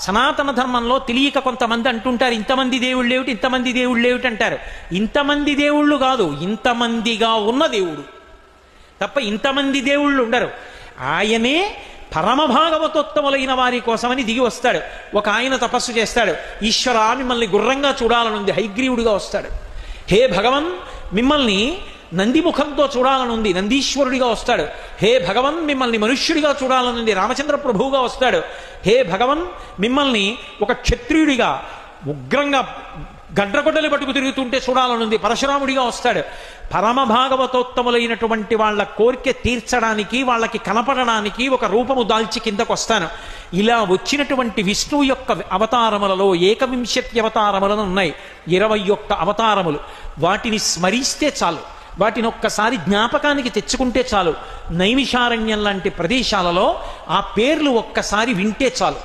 సనాతన ధర్మంలో తెలియక కొంతమంది అంటుంటారు, ఇంతమంది దేవుళ్ళు ఏమిటి, ఇంతమంది దేవుళ్ళు ఏమిటి అంటారు. ఇంతమంది దేవుళ్ళు కాదు, ఇంతమందిగా ఉన్న దేవుడు తప్ప ఇంతమంది దేవుళ్ళు ఉండరు. ఆయనే పరమభాగవతోత్తములైన వారి కోసమని దిగి వస్తాడు. ఒక ఆయన తపస్సు చేస్తాడు, ఈశ్వరా మిమ్మల్ని గుర్రంగా చూడాలనుంది, హైగ్రీవుడిగా వస్తాడు. హే భగవన్ మిమ్మల్ని నందిముఖంతో చూడాలనుంది, నందీశ్వరుడిగా వస్తాడు. హే భగవన్ మిమ్మల్ని మనుష్యుడిగా చూడాలనుంది, రామచంద్ర ప్రభువుగా వస్తాడు. హే భగవన్ మిమ్మల్ని ఒక క్షత్రియుడిగా ఉగ్రంగా గడ్రగొడ్డలు పట్టుకు తిరుగుతుంటే చూడాలనుంది, పరశురాముడిగా వస్తాడు. పరమభాగవతోత్తములైనటువంటి వాళ్ళ కోరిక తీర్చడానికి, వాళ్ళకి కనపడడానికి ఒక రూపము దాల్చి కిందకు వస్తాను. ఇలా వచ్చినటువంటి విష్ణువు యొక్క అవతారములలో 21 అవతారములను ఉన్నాయి, 21 అవతారములు. వాటిని స్మరిస్తే చాలు, వాటిని ఒక్కసారి జ్ఞాపకానికి తెచ్చుకుంటే చాలు. నైమిషారణ్యం లాంటి ప్రదేశాలలో ఆ పేర్లు ఒక్కసారి వింటే చాలు.